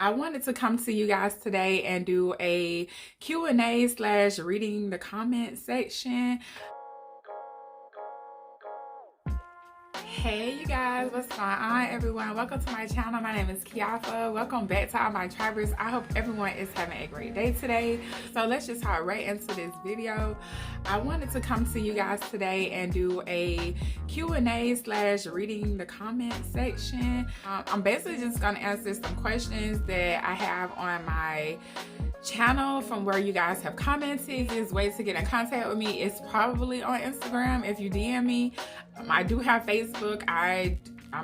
I wanted to come to you guys today and do a Q&A slash reading the comment section. Hey you guys, what's going on everyone? Welcome to my channel. My name is Kiafa. Welcome back to all my tribers. I hope everyone is having a great day today. So let's just hop right into this video. I wanted to come to you guys today and do a Q&A slash reading the comment section. I'm basically just gonna answer some questions that I have on my channel from where you guys have commented. There's ways to get in contact with me. It's probably on Instagram if you DM me. I do have Facebook. I'm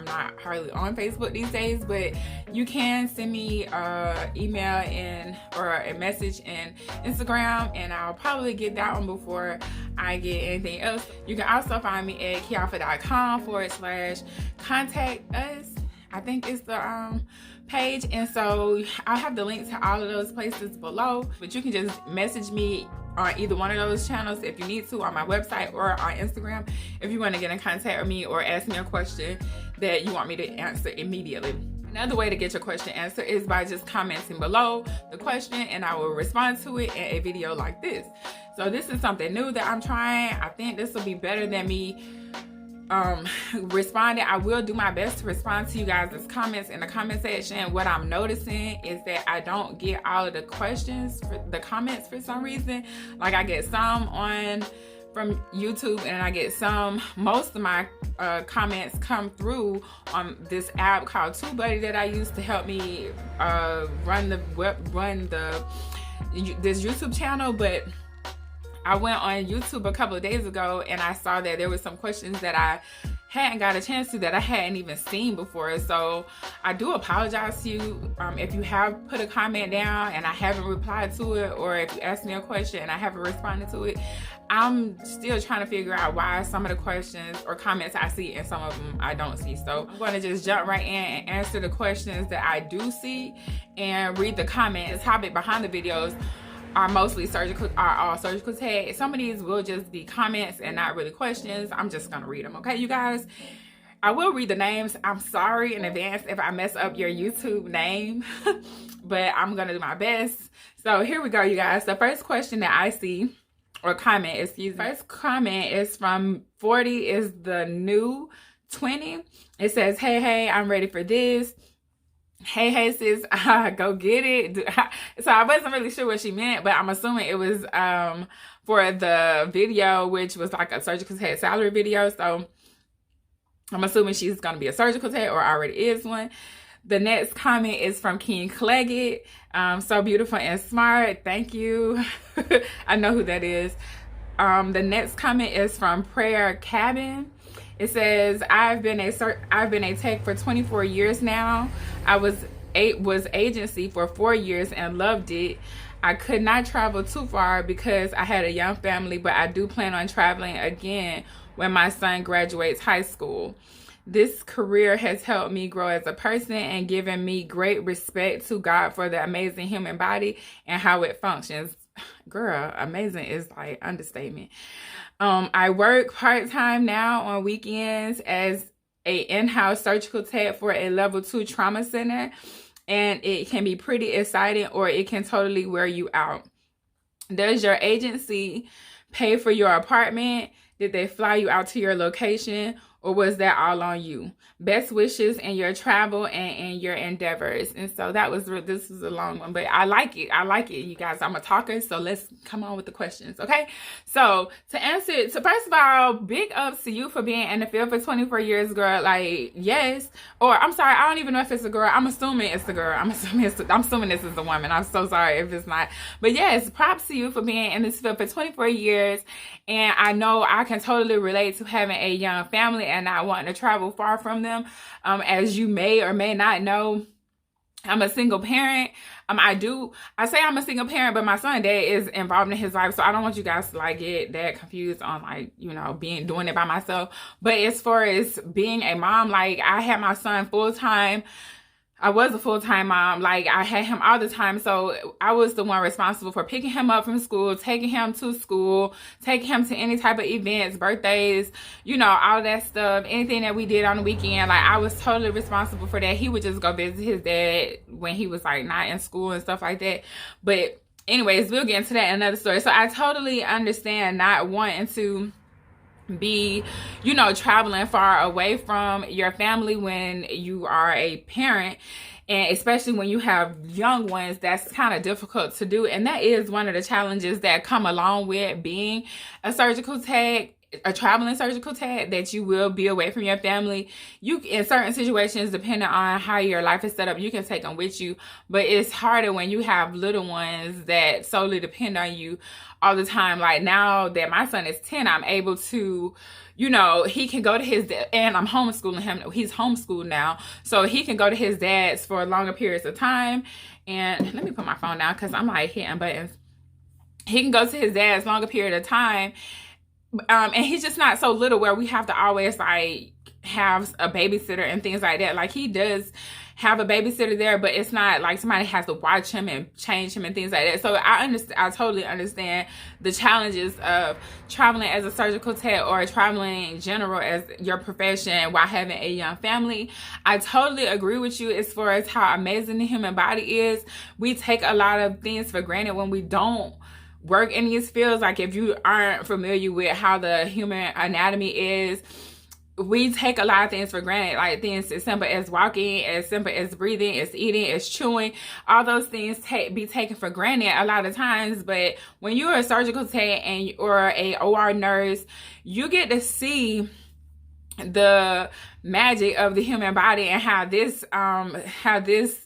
not hardly on Facebook these days, but you can send me an email or a message in Instagram, and I'll probably get that one before I get anything else. You can also find me at kiafa.com/contact us. I think it's the page, and so I'll have the link to all of those places below, but you can just message me on either one of those channels if you need to, on my website or on Instagram, if you want to get in contact with me or ask me a question that you want me to answer immediately. Another way to get your question answered is by just commenting below the question, and I will respond to it in a video like this. So this is something new that I'm trying. I think this will be better than me responding. I will do my best to respond to you guys' comments in the comment section. What I'm noticing is that I don't get all of the questions for the comments for some reason. Like I get some from YouTube, and I get most of my comments come through on this app called TubeBuddy that I use to help me run this YouTube channel. But I went on YouTube a couple of days ago and I saw that there were some questions that I hadn't got a chance to, that I hadn't even seen before. So I do apologize to you if you have put a comment down and I haven't replied to it, or if you asked me a question and I haven't responded to it. I'm still trying to figure out why some of the questions or comments I see and some of them I don't see. So I'm going to just jump right in and answer the questions that I do see and read the comment. The topic behind the videos are all surgical tags. Some of these will just be comments and not really questions. I'm just gonna read them, okay, you guys? I will read the names. I'm sorry in advance if I mess up your YouTube name, but I'm gonna do my best. So here we go, you guys. The first question that I see, or comment, excuse me. First comment is from 40 is the new 20. It says, hey, I'm ready for this. Hey sis, go get it. So I wasn't really sure what she meant, but I'm assuming it was for the video, which was like a surgical tech salary video. So I'm assuming she's gonna be a surgical tech or already is one. The next comment is from King Cleggett. So beautiful and smart. Thank you. I know who that is. The next comment is from Prayer Cabin. It says, I've been a tech for 24 years now. I was agency for 4 years and loved it. I could not travel too far because I had a young family, but I do plan on traveling again when my son graduates high school. This career has helped me grow as a person and given me great respect to God for the amazing human body and how it functions. Girl, amazing is like understatement. I work part-time now on weekends as a in-house surgical tech for a level 2 trauma center, and it can be pretty exciting or it can totally wear you out. Does your agency pay for your apartment? Did they fly you out to your location, or was that all on you? Best wishes in your travel and in your endeavors. And so this is a long one, but I like it, you guys. I'm a talker, so let's come on with the questions, okay? So to answer it, so first of all, big ups to you for being in the field for 24 years, girl. Like, yes. Or I'm sorry, I don't even know if it's a girl. I'm assuming it's a girl. I'm assuming this is a woman. I'm so sorry if it's not. But yes, props to you for being in this field for 24 years. And I know I can totally relate to having a young family and not wanting to travel far from them. As you may or may not know, I'm a single parent. I say I'm a single parent, but my son dad is involved in his life, so I don't want you guys to like get that confused on like, you know, doing it by myself. But as far as being a mom, like I had my son full time I was a full-time mom. Like, I had him all the time. So I was the one responsible for picking him up from school, taking him to school, taking him to any type of events, birthdays, you know, all that stuff, anything that we did on the weekend. Like, I was totally responsible for that. He would just go visit his dad when he was like not in school and stuff like that. But anyways, we'll get into that in another story. So I totally understand not wanting to be, you know, traveling far away from your family when you are a parent, and especially when you have young ones. That's kind of difficult to do, and that is one of the challenges that come along with being a surgical tech, a traveling surgical tech, that you will be away from your family. You, in certain situations, depending on how your life is set up, you can take them with you, but it's harder when you have little ones that solely depend on you all the time. Like, now that my son is 10, I'm able to, you know, he can go to his dad, and I'm homeschooling him. He's homeschooled now, so he can go to his dad's for longer periods of time. And let me put my phone down because I'm like hitting buttons. He can go to his dad's longer period of time. And he's just not so little where we have to always like have a babysitter and things like that. Like, he does have a babysitter there, but it's not like somebody has to watch him and change him and things like that. So I totally understand the challenges of traveling as a surgical tech, or traveling in general as your profession while having a young family. I totally agree with you as far as how amazing the human body is. We take a lot of things for granted when we don't work in these fields. Like, if you aren't familiar with how the human anatomy is, we take a lot of things for granted. Like, things as simple as walking, as simple as breathing, as eating, as chewing. All those things be taken for granted a lot of times. But when you're a surgical tech or a OR nurse, you get to see the magic of the human body and how this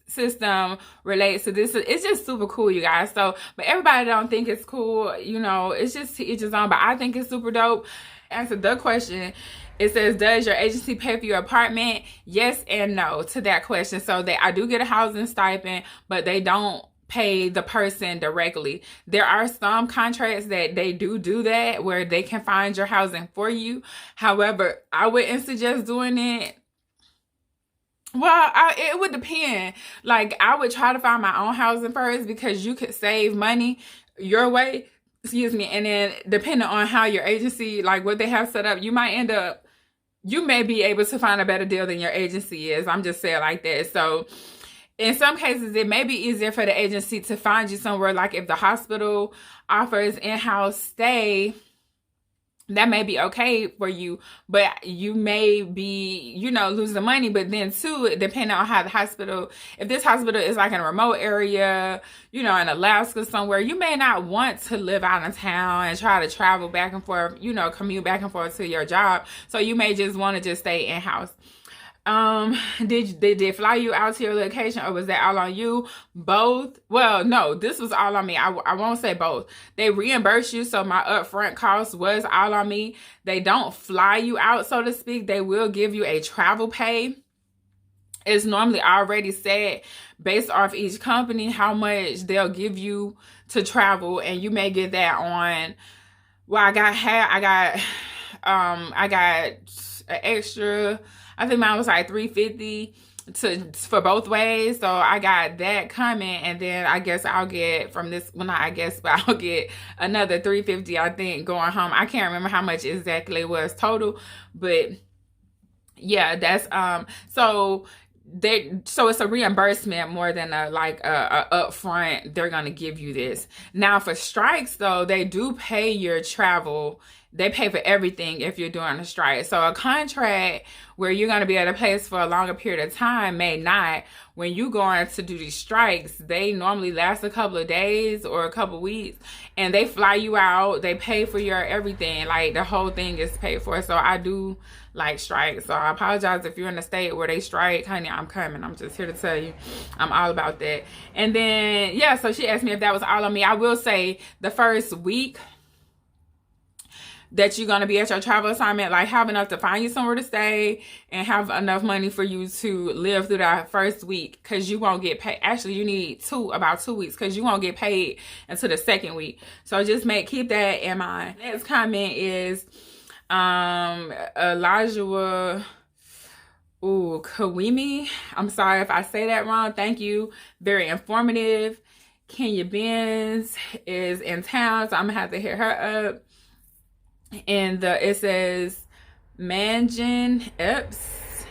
system relates to this. It's just super cool, you guys. So, but everybody don't think it's cool, you know, it's just to each his own, but I think it's super dope. Answer the question. It says, does your agency pay for your apartment? Yes and no to that question. So I do get a housing stipend, but they don't pay the person directly. There are some contracts that they do that, where they can find your housing for you. However, I wouldn't suggest doing it. Well, it would depend. Like, I would try to find my own housing first, because you could save money your way. Excuse me. And then depending on how your agency, like what they have set up, you may be able to find a better deal than your agency is. I'm just saying like that. So in some cases, it may be easier for the agency to find you somewhere. Like, if the hospital offers in-house stay, that may be okay for you, but you may be, you know, losing money. But then too, depending on how the hospital, if this hospital is like in a remote area, you know, in Alaska somewhere, you may not want to live out of town and try to travel back and forth, you know, commute back and forth to your job. So you may just want to just stay in-house. Did they fly you out to your location, or was that all on you? Both. Well, no, this was all on me. I won't say both. They reimburse you, so my upfront cost was all on me. They don't fly you out, so to speak. They will give you a travel pay. It's normally already set based off each company how much they'll give you to travel, and you may get that on. Well, I got an extra. I think mine was like $350 for both ways. So I got that coming, and then I guess I'll get from this. Well, not I guess, but I'll get another $350. I think going home. I can't remember how much exactly it was total, but yeah, that's so it's a reimbursement more than a upfront. They're gonna give you this. Now for strikes though, they do pay your travel. They pay for everything if you're doing a strike. So a contract where you're going to be at a place for a longer period of time may not. When you go on to do these strikes, they normally last a couple of days or a couple of weeks, and they fly you out. They pay for your everything. Like, the whole thing is paid for. So I do like strikes. So I apologize if you're in a state where they strike. Honey, I'm coming. I'm just here to tell you I'm all about that. And then, yeah, so she asked me if that was all on me. I will say the first week that you're going to be at your travel assignment, like, have enough to find you somewhere to stay and have enough money for you to live through that first week, because you won't get paid. Actually, you need about 2 weeks, because you won't get paid until the second week. So just keep that in mind. Next comment is Elijah. Ooh, Kawimi. I'm sorry if I say that wrong. Thank you. Very informative. Kenya Benz is in town, so I'm gonna have to hit her up. And it says Mangin Epps.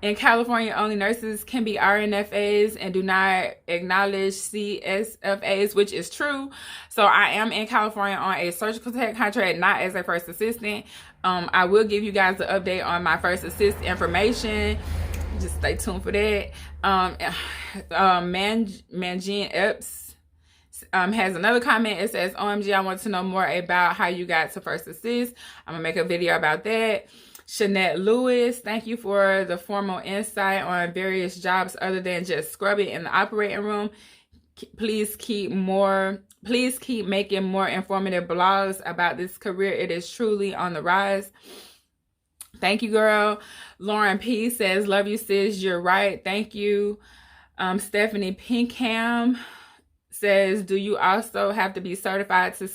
In California, only nurses can be RNFAs and do not acknowledge CSFAs, which is true. So I am in California on a surgical tech contract, not as a first assistant. I will give you guys an update on my first assist information. Just stay tuned for that. Mangin Epps has another comment. It says, OMG, I want to know more about how you got to first assist. I'm gonna make a video about that. Shanette Lewis, thank you for the formal insight on various jobs other than just scrubbing in the operating room. Please keep making more informative blogs about this career. It is truly on the rise. Thank you, girl. Lauren P says, love you, sis. You're right. Thank you. Stephanie Pinkham says, do you also have to be certified to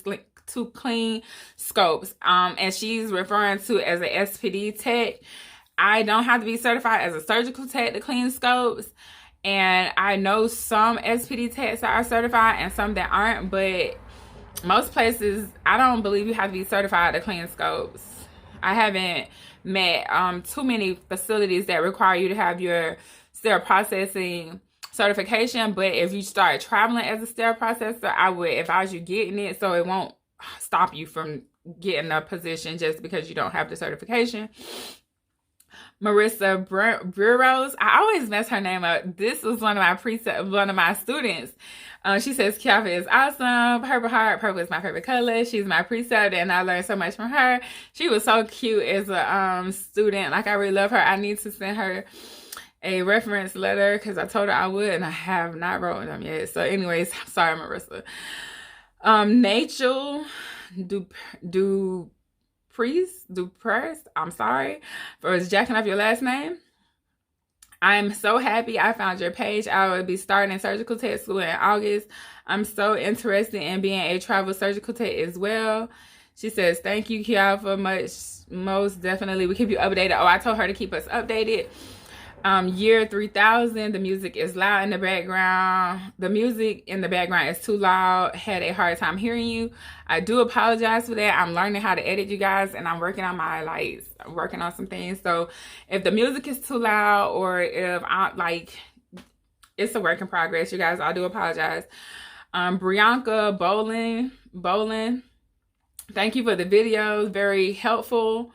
clean scopes? And she's referring to as a SPD tech. I don't have to be certified as a surgical tech to clean scopes. And I know some SPD techs that are certified and some that aren't, but most places, I don't believe you have to be certified to clean scopes. I haven't met too many facilities that require you to have your sterile processing certification, but if you start traveling as a sterile processor, I would advise you getting it so it won't stop you from getting a position just because you don't have the certification. Marissa Bureaus, I always mess her name up. This was one of my students. She says Kiafa is awesome. Purple heart, purple is my favorite color. She's my precept, and I learned so much from her. She was so cute as a student. Like, I really love her. I need to send her a reference letter because I told her I would, and I have not written them yet. So, anyways, sorry, Marissa. Nachel Dupress, I'm sorry for jacking up your last name. I'm so happy I found your page. I will be starting surgical tech school in August. I'm so interested in being a travel surgical tech as well. She says, thank you, Kiara, most definitely. We keep you updated. Oh, I told her to keep us updated. Year 3000, the music is loud in the background. The music in the background is too loud. Had a hard time hearing you. I do apologize for that. I'm learning how to edit, you guys, and I'm working on my lights. I'm working on some things. So if the music is too loud or if it's a work in progress, you guys, I do apologize. Brianka Bolin, thank you for the videos. Very helpful.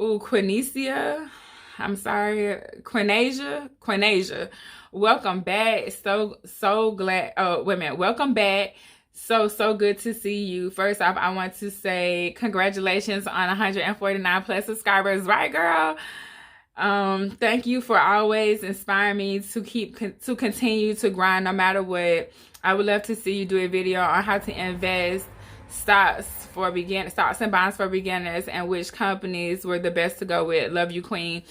Ooh, Quinicia. I'm sorry, Quinasia. Welcome back. So glad. Oh, wait a minute. Welcome back. So good to see you. First off, I want to say congratulations on 149 plus subscribers. Right, girl? Thank you for always inspiring me to continue to grind no matter what. I would love to see you do a video on how to invest stocks and bonds for beginners and which companies were the best to go with. Love you, Queen.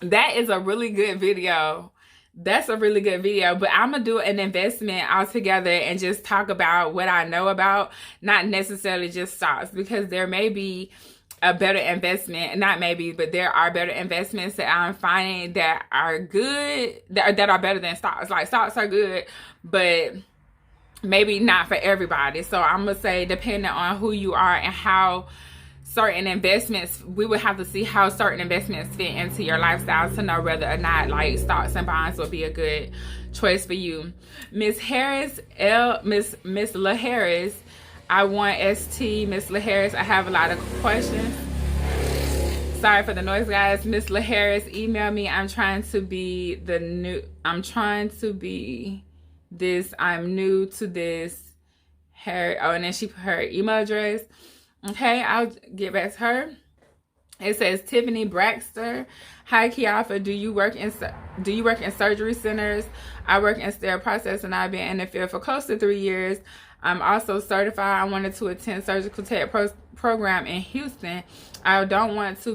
That is a really good video. That's a really good video, but I'm gonna do an investment altogether and just talk about what I know about, not necessarily just stocks, because there may be a better investment, not maybe, but there are better investments that I'm finding that are good, that are better than stocks. Like, stocks are good, but maybe not for everybody. So I'm gonna say, depending on who you are and how certain investments, we would have to see how certain investments fit into your lifestyle to know whether or not like stocks and bonds would be a good choice for you. Miss Harris, Miss LaHarris, I want ST. Miss LaHarris, I have a lot of questions. Sorry for the noise, guys. Miss LaHarris, email me. I'm new to this. And then she put her email address. Okay, I'll get back to her. It says Tiffany Braxter. Hi, Kiafa. Do you work in surgery centers? I work in sterile processing. I've been in the field for close to 3 years. I'm also certified. I wanted to attend surgical tech program in Houston. I don't want to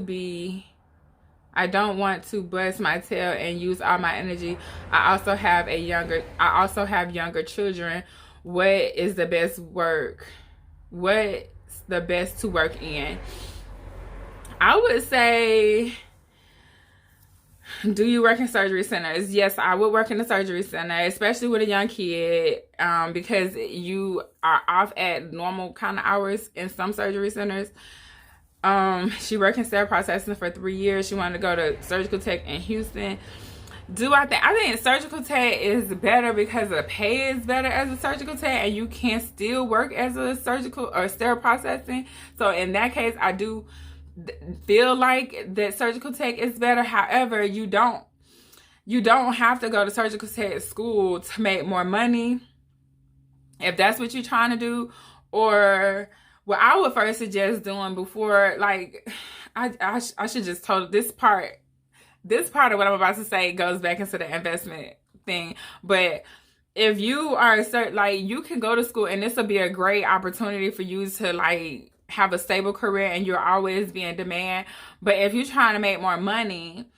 bust my tail and use all my energy. I also have younger children. What is the best to work in? I would say, do you work in surgery centers? Yes, I would work in a surgery center, especially with a young kid, because you are off at normal kind of hours in some surgery centers. She worked in sterile processing for 3 years. She wanted to go to surgical tech in Houston. I think surgical tech is better because the pay is better as a surgical tech, and you can still work as a surgical or sterile processing. So in that case, I do feel like that surgical tech is better. However, you don't have to go to surgical tech school to make more money if that's what you're trying to do. Or what I would first suggest doing before, like, I should just told this part of what I'm about to say goes back into the investment thing. But if you are like, you can go to school, and this will be a great opportunity for you to like have a stable career, and you'll always be in demand. But if you're trying to make more money,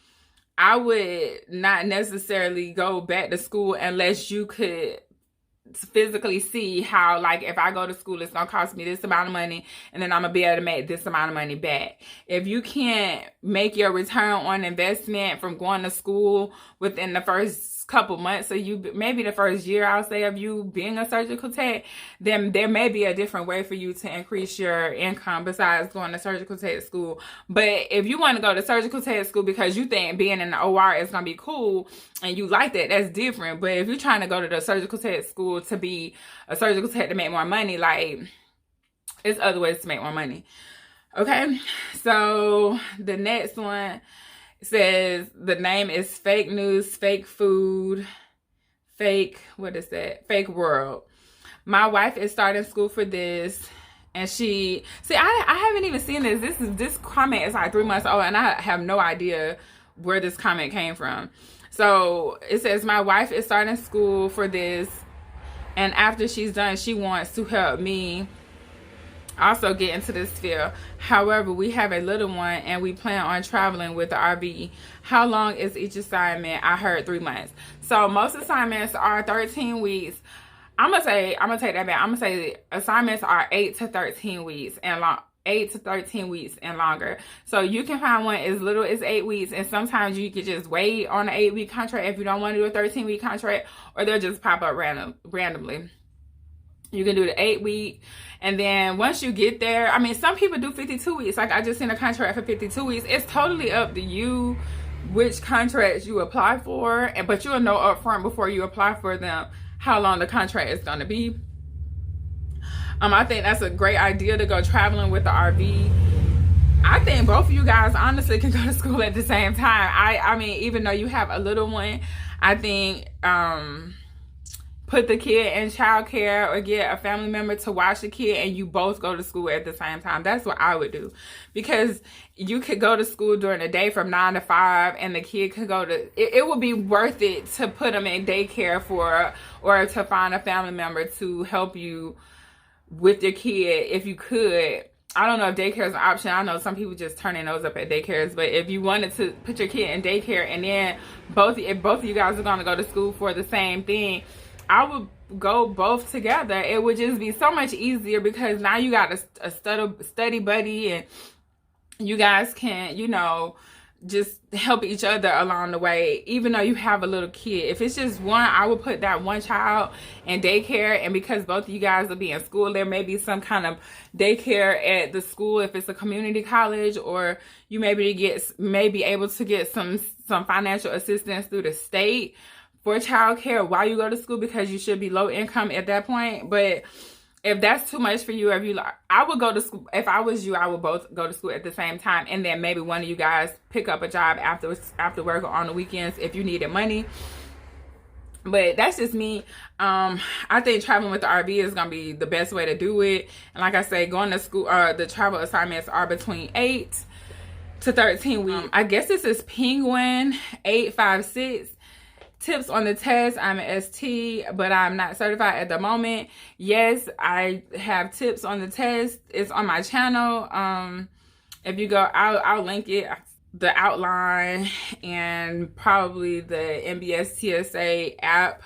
I would not necessarily go back to school unless you could physically see how, like, if I go to school, it's gonna cost me this amount of money, and then I'm gonna be able to make this amount of money back. If you can't make your return on investment from going to school within the first couple months, so maybe the first year, I'll say, of you being a surgical tech, then there may be a different way for you to increase your income besides going to surgical tech school. But if you want to go to surgical tech school because you think being in the OR is gonna be cool and you like that, that's different. But if you're trying to go to the surgical tech school to be a surgical tech to make more money, like, it's other ways to make more money. Okay, so the next one says the name is fake news, fake food, fake, what is that? Fake world. My wife is starting school for this, and I haven't even seen this. This comment is like 3 months old, and I have no idea where this comment came from. So it says, my wife is starting school for this, and after she's done, she wants to help me also get into this field. However, we have a little one, and we plan on traveling with the RV. How long is each assignment? I heard 3 months. So most assignments are 13 weeks. I'm gonna take that back. I'm gonna say assignments are 8 to 13 weeks and long. 8 to 13 weeks and longer. So you can find one as little as 8 weeks, and sometimes you can just wait on an 8-week contract if you don't want to do a 13-week contract, or they'll just pop up randomly. You can do the 8-week, and then once you get there, I mean, some people do 52 weeks. Like, I just seen a contract for 52 weeks. It's totally up to you which contracts you apply for, but you'll know upfront before you apply for them how long the contract is going to be. I think that's a great idea to go traveling with the RV. I think both of you guys honestly can go to school at the same time. I mean, even though you have a little one, I think put the kid in childcare or get a family member to watch the kid, and you both go to school at the same time. That's what I would do, because you could go to school during the day from 9 to 5, and the kid could go to, it would be worth it to put them in daycare or to find a family member to help you with your kid if you could. I don't know if daycare is an option. I know some people just turn their nose up at daycares, but if you wanted to put your kid in daycare, and then if both of you guys are going to go to school for the same thing, I would go both together. It would just be so much easier, because now you got a study buddy, and you guys can, just help each other along the way, even though you have a little kid. If it's just one, I would put that one child in daycare, and because both of you guys will be in school, there may be some kind of daycare at the school if it's a community college, or you may be able to get some financial assistance through the state for childcare while you go to school, because you should be low income at that point. But if that's too much for you, I would go to school. If I was you, I would both go to school at the same time, and then maybe one of you guys pick up a job after work or on the weekends if you needed money. But that's just me. I think traveling with the RV is gonna be the best way to do it. And like I say, going to school, the travel assignments are between 8 to 13 weeks. I guess this is Penguin 856. Tips on the test. I'm an ST, but I'm not certified at the moment. Yes, I have tips on the test. It's on my channel. If you go, I'll link it. The outline and probably the MBS TSA app.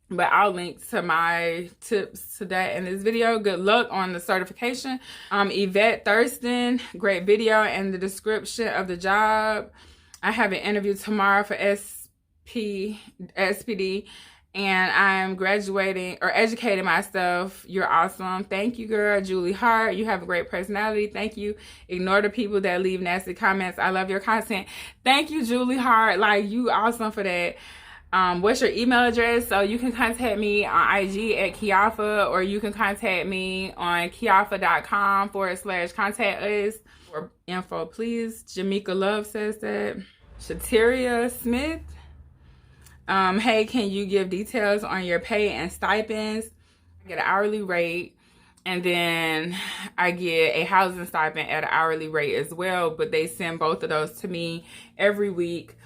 But I'll link to my tips to that in this video. Good luck on the certification. Yvette Thurston, great video and the description of the job. I have an interview tomorrow for SPD, and I'm graduating or educating myself. You're awesome. Thank you, girl. Julie Hart, you have a great personality. Thank you. Ignore the people that leave nasty comments. I love your content. Thank you, Julie Hart. Like, you awesome for that. What's your email address? So you can contact me on IG at Kiafa, or you can contact me on kiafa.com/contact us for info, please. Jamaica Love says that. Shateria Smith. Hey, can you give details on your pay and stipends? I get an hourly rate, and then I get a housing stipend at an hourly rate as well, but they send both of those to me every week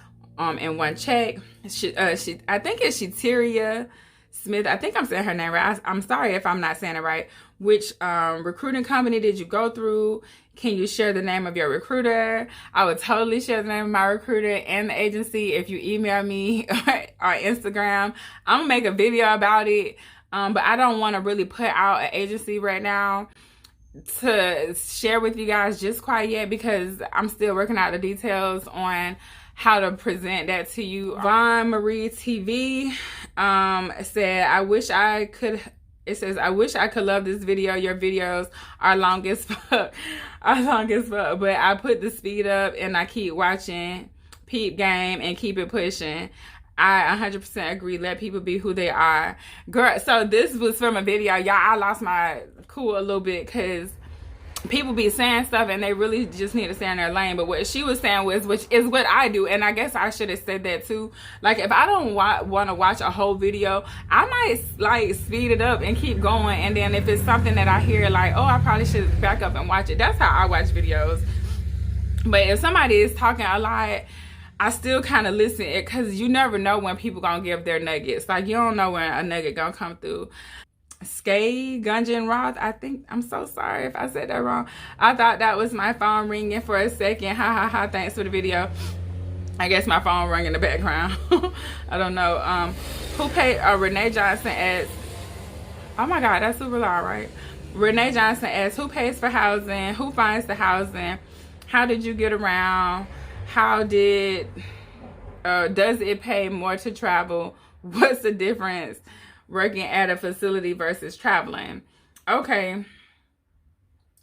in one check. I think it's Shateria Smith. I think I'm saying her name right. I'm sorry if I'm not saying it right. Which recruiting company did you go through? Can you share the name of your recruiter? I would totally share the name of my recruiter and the agency if you email me on Instagram. I'm gonna make a video about it, but I don't want to really put out an agency right now to share with you guys just quite yet, because I'm still working out the details on how to present that to you. Vaughn Marie TV said, I wish I could love this video. Your videos are long as fuck. But I put the speed up and I keep watching Peep Game and keep it pushing. I 100% agree. Let people be who they are. Girl, so this was from a video. Y'all, I lost my cool a little bit because people be saying stuff and they really just need to stay in their lane. But what she was saying was, which is what I do, and I guess I should have said that too. Like, if I don't want to watch a whole video, I might like speed it up and keep going. And then if it's something that I hear like, oh, I probably should back up and watch it. That's how I watch videos. But if somebody is talking a lot, I still kind of listen, because you never know when people gonna give their nuggets. Like, you don't know when a nugget gonna come through. Skay Gungeon Roth, I think, I'm so sorry if I said that wrong. I thought that was my phone ringing for a second. Ha ha ha, thanks for the video. I guess my phone rang in the background. I don't know. Who paid, Renee Johnson asks, oh my God, that's super loud, right? Renee Johnson asks, who pays for housing? Who finds the housing? How did you get around? How did, does it pay more to travel? What's the difference working at a facility versus traveling? Okay.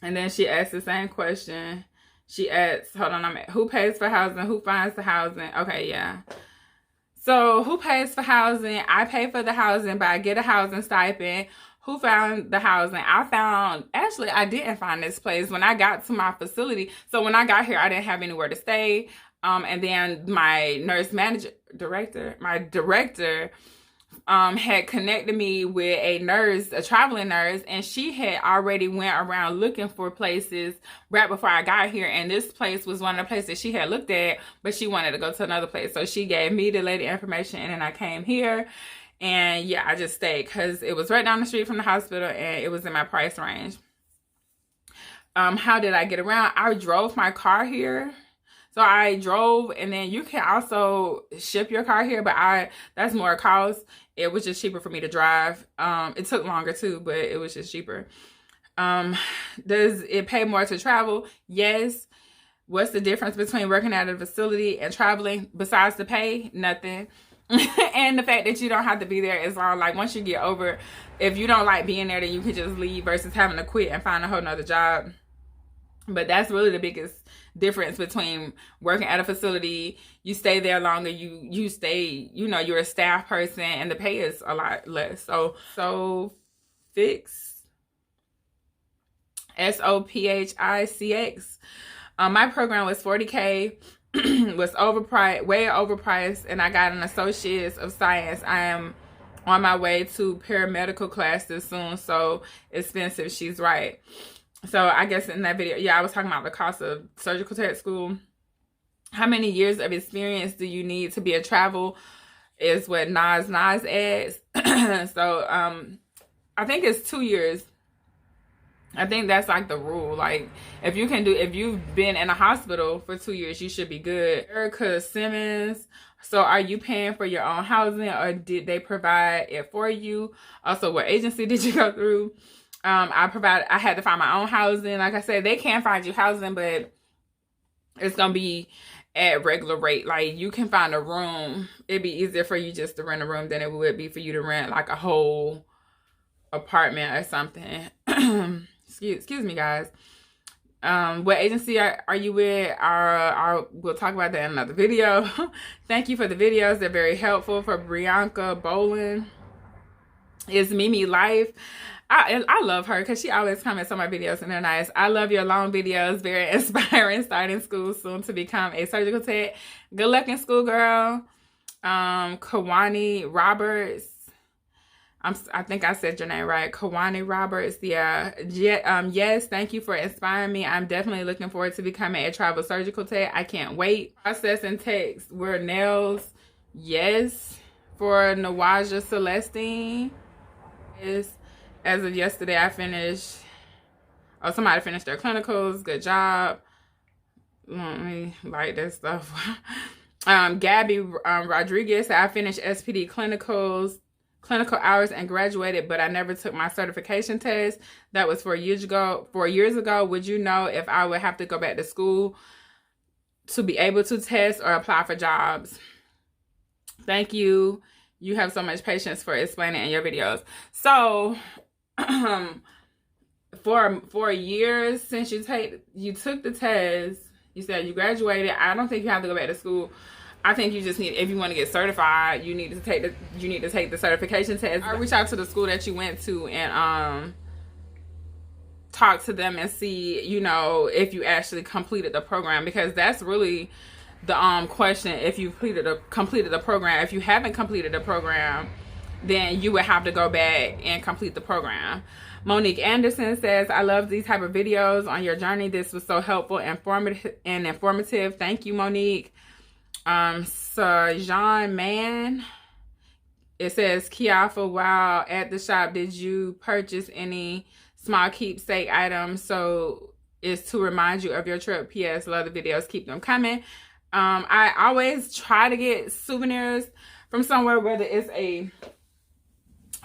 And then she asked the same question. She asks, hold on, who pays for housing? Who finds the housing? Okay, yeah. So who pays for housing? I pay for the housing, but I get a housing stipend. Who found the housing? Actually, I didn't find this place when I got to my facility. So when I got here, I didn't have anywhere to stay. And then my director had connected me with a nurse, a traveling nurse, and she had already went around looking for places right before I got here. And this place was one of the places she had looked at, but she wanted to go to another place. So she gave me the lady information, and then I came here. And yeah, I just stayed because it was right down the street from the hospital and it was in my price range. How did I get around? I drove my car here. So I drove, and then you can also ship your car here, but that's more cost. It was just cheaper for me to drive. It took longer too, but it was just cheaper. Does it pay more to travel? Yes. What's the difference between working at a facility and traveling besides the pay? Nothing. And the fact that you don't have to be there as long. Like, once you get over, if you don't like being there, then you can just leave versus having to quit and find a whole nother job. But that's really the biggest difference between working at a facility. You stay there longer, you stay, you're a staff person, and the pay is a lot less. So Fix, SOPHICX. My program was $40K. Was overpriced, way overpriced, and I got an Associates of Science. I am on my way to paramedical classes soon, so expensive. She's right. So I guess in that video, yeah, I was talking about the cost of surgical tech school. How many years of experience do you need to be a travel is what Nas adds. So I think it's 2 years. I think that's like the rule. Like, if you've been in a hospital for 2 years, you should be good. Erica Simmons, So are you paying for your own housing, or did they provide it for you? Also, what agency did you go through? I had to find my own housing. Like I said, they can find you housing, but it's gonna be at regular rate. Like, you can find a room. It'd be easier for you just to rent a room than it would be for you to rent like a whole apartment or something. excuse me, guys. What agency are you with? We'll talk about that in another video. Thank you for the videos. They're very helpful. For Bianca Bolin, is Mimi Life. I love her because she always comments on my videos and they're nice. I love your long videos. Very inspiring. Starting school soon to become a surgical tech. Good luck in school, girl. Kawani Roberts. I think I said your name right. Kawani Roberts. Yeah. Yes, thank you for inspiring me. I'm definitely looking forward to becoming a travel surgical tech. I can't wait. Process and text were nails. Yes. For Nawaja Celestine. Yes. As of yesterday, I finished. Oh, somebody finished their clinicals. Good job. Let me like this stuff. Gabby Rodriguez. I finished SPD clinical hours and graduated, but I never took my certification test. That was 4 years ago. 4 years ago. Would you know if I would have to go back to school to be able to test or apply for jobs? Thank you. You have so much patience for explaining in your videos. So, for years since you took the test, you said you graduated. I don't think you have to go back to school. I think you just need, if you want to get certified, you need to take the certification test. Or reach out to the school that you went to and talk to them and see, you know, if you actually completed the program, because that's really the question. If you completed the program. If you haven't completed the program, then you would have to go back and complete the program. Monique Anderson says, I love these type of videos on your journey. This was so helpful and informative. Thank you, Monique. So Jean Man, it says, Kiafa, while at the shop, did you purchase any small keepsake items? So it's to remind you of your trip. P.S. Love the videos. Keep them coming. I always try to get souvenirs from somewhere, whether it's a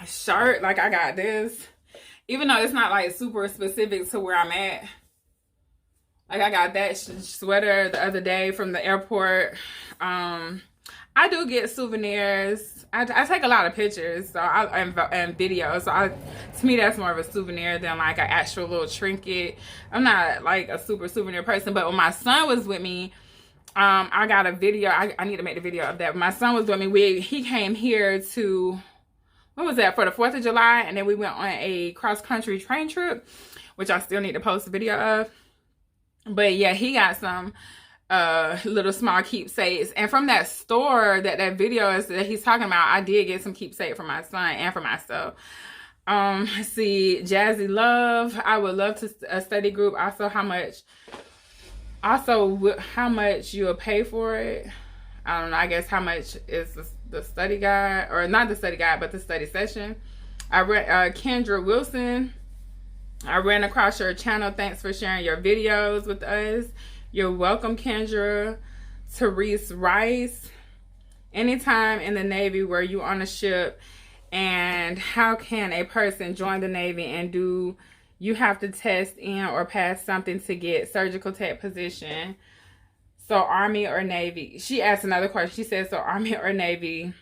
shirt, like I got this, even though it's not like super specific to where I'm at. Like, I got that sweater the other day from the airport. I do get souvenirs. I take a lot of pictures, so and videos. So to me, that's more of a souvenir than like an actual little trinket. I'm not like a super souvenir person, but when my son was with me, I got a video. I need to make the video of that. When my son was with me, he came here to, when was that? For the 4th of July, and then we went on a cross-country train trip, which I still need to post a video of. But yeah, he got some little small keepsakes, and from that store that video is that he's talking about, I did get some keepsake for my son and for myself. See, Jazzy Love, I would love to a study group. Also, how much you'll pay for it. I don't know. I guess how much is the study guide, or not the study guide, but the study session. I read Kendra Wilson. I ran across your channel. Thanks for sharing your videos with us. You're welcome, Kendra. Therese Rice. Anytime in the Navy, were you on a ship? And how can a person join the Navy, and do you have to test in or pass something to get surgical tech position? So Army or Navy? She asked another question. She said, so Army or Navy?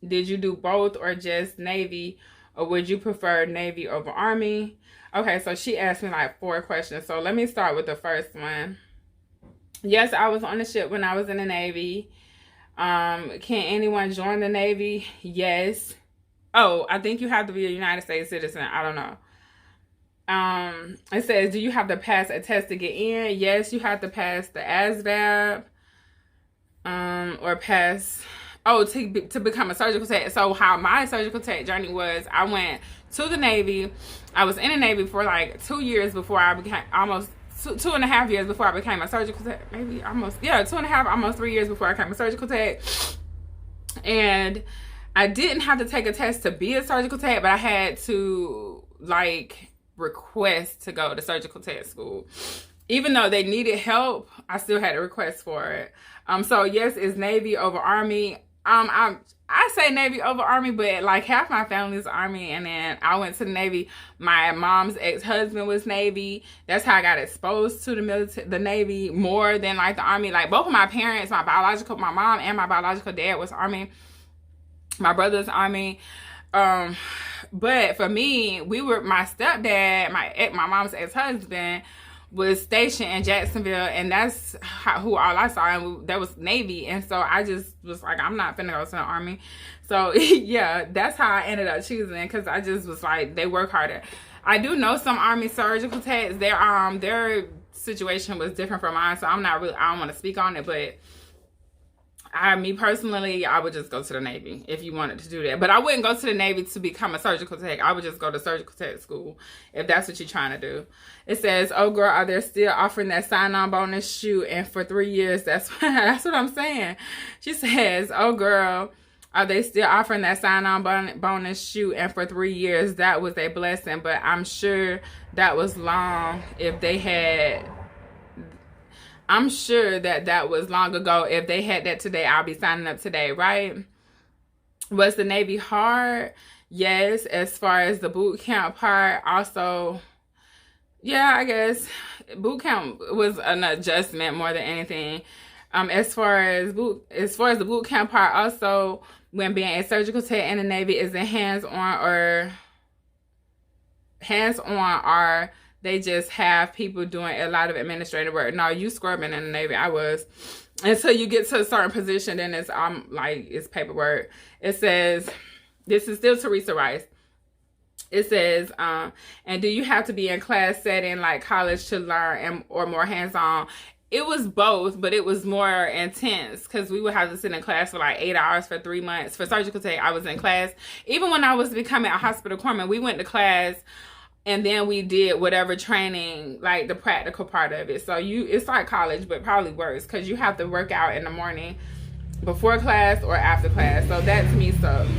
Did you do both or just Navy? Or would you prefer Navy over Army? Okay, so she asked me like 4 questions. So let me start with the first one. Yes, I was on the ship when I was in the Navy. Can anyone join the Navy? Yes. Oh, I think you have to be a United States citizen. I don't know. It says, do you have to pass a test to get in? Yes, you have to pass the ASVAB. Or pass... Oh, to become a surgical tech. So how my surgical tech journey was, I went to the Navy. I was in the Navy for like 2 years before I became, almost 2.5 years before I became a surgical tech. Maybe almost, yeah, 2.5, almost 3 years before I became a surgical tech. And I didn't have to take a test to be a surgical tech, but I had to like request to go to surgical tech school. even though they needed help, I still had a request for it. So yes, it's Navy over Army. I say Navy over Army, but like half my family is Army, and then I went to the Navy. My mom's ex-husband was Navy. That's how I got exposed to the Navy more than like the Army. Like both of my parents, my mom and my biological dad was Army. My brother's Army. But for me, my stepdad, my mom's ex-husband, was stationed in Jacksonville, and that's who all I saw, and that was Navy. And so I just was like, I'm not finna go to the Army. So yeah, that's how I ended up choosing, because I just was like, they work harder. I do know some Army surgical techs. Their situation was different from mine, so I don't want to speak on it, but me personally, I would just go to the Navy if you wanted to do that. But I wouldn't go to the Navy to become a surgical tech. I would just go to surgical tech school if that's what you're trying to do. It says, oh girl, are they still offering that sign-on bonus? Shoot, and for 3 years, that's what I'm saying. She says, oh girl, are they still offering that sign-on bonus? Shoot, and for 3 years, that was a blessing. But I'm sure that was long if they had... I'm sure that was long ago. If they had that today, I'll be signing up today, right? Was the Navy hard? Yes, as far as the boot camp part. Also, yeah, I guess boot camp was an adjustment more than anything. As far as the boot camp part, also when being a surgical tech in the Navy, is it hands-on or they just have people doing a lot of administrative work? No, you scrubbing in the Navy. I was. Until you get to a certain position, then it's paperwork. It says, this is still Teresa Rice. It says, and do you have to be in class setting like college to learn or more hands-on? It was both, but it was more intense because we would have to sit in class for like 8 hours for 3 months. For surgical tech, I was in class. Even when I was becoming a hospital corpsman, we went to class. And then we did whatever training, like the practical part of it. So it's like college, but probably worse, because you have to work out in the morning before class or after class. So that to me sucked.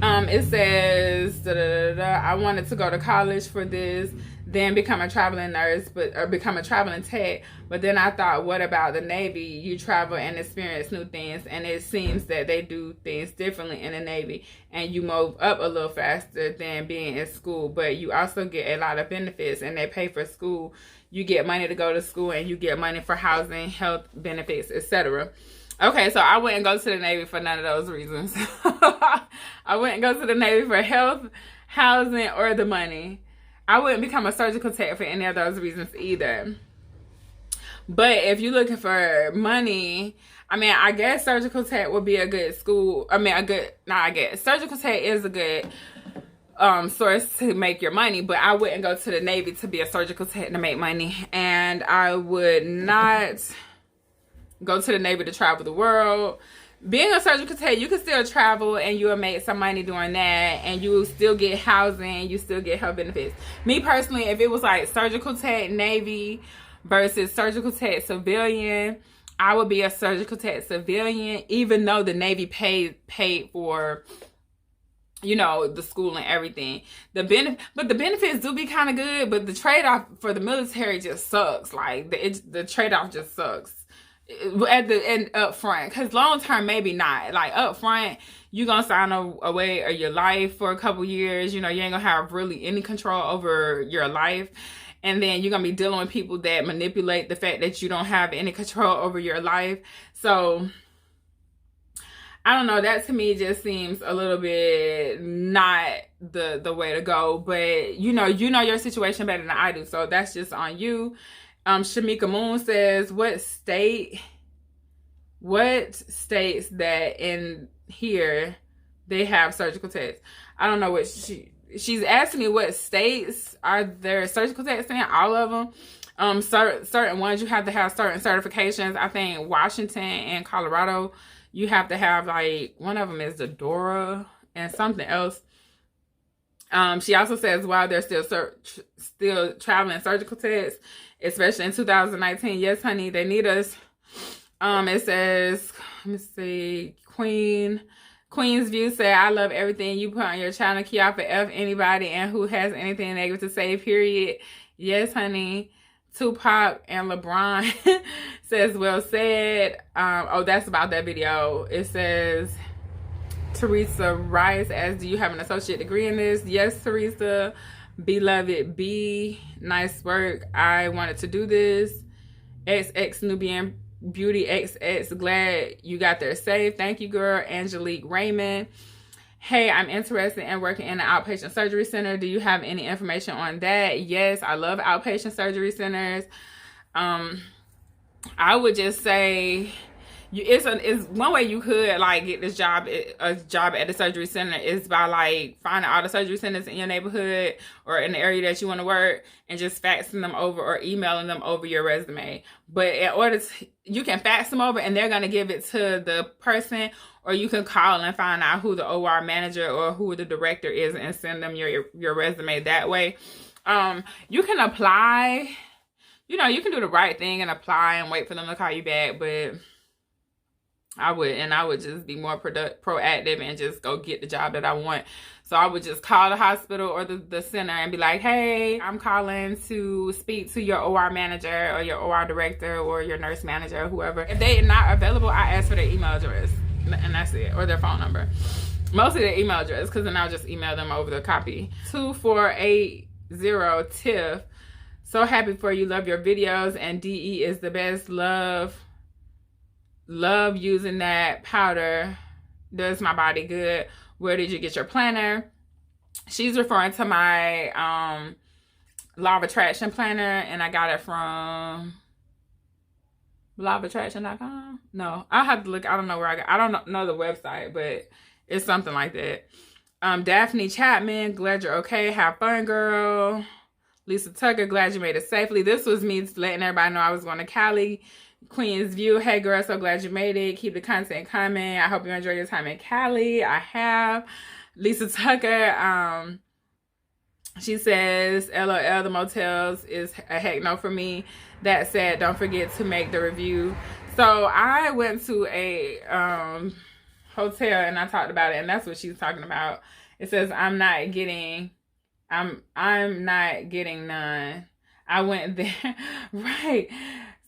It says, I wanted to go to college for this, then become a traveling nurse, or become a traveling tech. But then I thought, what about the Navy? You travel and experience new things, and it seems that they do things differently in the Navy, and you move up a little faster than being in school. But you also get a lot of benefits, and they pay for school. You get money to go to school, and you get money for housing, health benefits, etc. Okay, so I wouldn't go to the Navy for none of those reasons. I wouldn't go to the Navy for health, housing, or the money. I wouldn't become a surgical tech for any of those reasons either. But if you're looking for money, I mean, I guess surgical tech would be a good school. Surgical tech is a good source to make your money, but I wouldn't go to the Navy to be a surgical tech to make money. And I would not go to the Navy to travel the world. Being a surgical tech, you can still travel and you will make some money doing that, and you will still get housing, you still get health benefits. Me personally, if it was like surgical tech Navy versus surgical tech civilian, I would be a surgical tech civilian, even though the Navy paid for, the school and everything. But the benefits do be kind of good, but the trade-off for the military just sucks. Like the trade-off just sucks at the end up front, because long term maybe not. Like up front, you're gonna sign away of your life for a couple years. You ain't gonna have really any control over your life, and then you're gonna be dealing with people that manipulate the fact that you don't have any control over your life. So I don't know, that to me just seems a little bit not the way to go. But you know your situation better than I do, so that's just on you. Shamika Moon says, what states that in here they have surgical techs? I don't know what she's asking me, what states are there surgical techs in? All of them. Certain ones you have to have certain certifications. I think Washington and Colorado, you have to have, like, one of them is the DORA and something else. She also says, while they're still traveling surgical techs, especially in 2019. Yes, honey, they need us. It says, let me see, Queen's View said, I love everything you put on your channel. Keep for F anybody and who has anything negative to say, period. Yes, honey. Tupac and LeBron says, well said. Oh, that's about that video. It says, Teresa Rice asks, do you have an associate degree in this? Yes, Teresa. Beloved B, nice work. I wanted to do this. XX Nubian Beauty XX, glad you got there safe. Thank you, girl. Angelique Raymond. Hey, I'm interested in working in an outpatient surgery center. Do you have any information on that? Yes, I love outpatient surgery centers. I would just say it's one way you could like get this job, a job at the surgery center, is by like finding all the surgery centers in your neighborhood or in the area that you want to work and just faxing them over or emailing them over your resume. But in order to, you can fax them over and they're going to give it to the person, or you can call and find out who the OR manager or who the director is and send them your resume that way. You can apply, you know, you can do the right thing and apply and wait for them to call you back, but I would just be more proactive and just go get the job that I want. So I would just call the hospital or the center and be like, hey, I'm calling to speak to your OR manager or your OR director or your nurse manager or whoever. If they're not available, I ask for their email address and that's it, or their phone number. Mostly their email address, because then I'll just email them over the copy. 2480 Tiff, so happy for you, love your videos, and DE is the best. Love using that powder, does my body good. Where did you get your planner? She's referring to my law of attraction planner, and I got it from lawofattraction.com. No, I'll have to look. I don't know where I don't know the website, but it's something like that. Daphne Chapman, glad you're okay. Have fun, girl. Lisa Tucker, glad you made it safely. This was me letting everybody know I was going to Cali. Queen's View, hey girl, so glad you made it. Keep the content coming. I hope you enjoy your time in Cali. I have. Lisa Tucker, she says, LOL, the motels is a heck no for me. That said, don't forget to make the review. So I went to a hotel and I talked about it, and that's what she's talking about. It says, I'm not getting none. I went there. Right.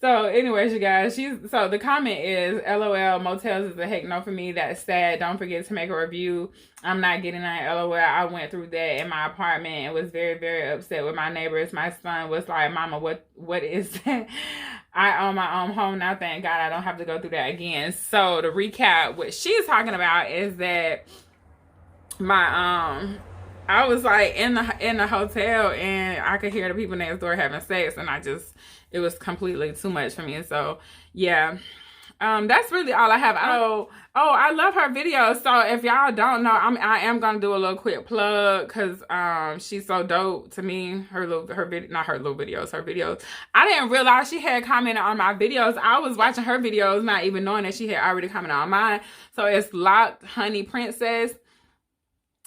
So anyways, you guys, so the comment is, LOL, motels is a heck no for me. That's sad. Don't forget to make a review. I'm not getting none. LOL, I went through that in my apartment and was very, very upset with my neighbors. My son was like, Mama, what is that? I own my own home now. Thank God I don't have to go through that again. So to recap, what she's talking about is that my I was like in the hotel and I could hear the people next door having sex, and it was completely too much for me. And so yeah, that's really all I have. I love her videos. So if y'all don't know, I am gonna do a little quick plug, because she's so dope to me. Her videos. I didn't realize she had commented on my videos. I was watching her videos not even knowing that she had already commented on mine. So it's Locked Honey Princess.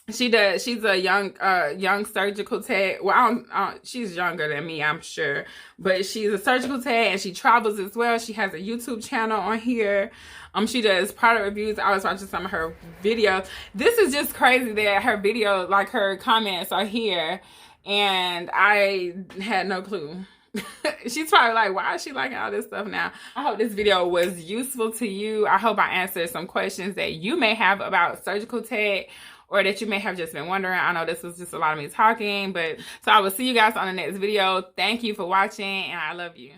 She's a young surgical tech. Well, she's younger than me, I'm sure, but she's a surgical tech and she travels as well. She has a YouTube channel on here. She does product reviews. I was watching some of her videos. This is just crazy that her video, like her comments, are here, and I had no clue. She's probably like, why is she liking all this stuff now? I hope this video was useful to you. I hope I answered some questions that you may have about surgical tech, or that you may have just been wondering. I know this was just a lot of me talking, but so I will see you guys on the next video. Thank you for watching, and I love you.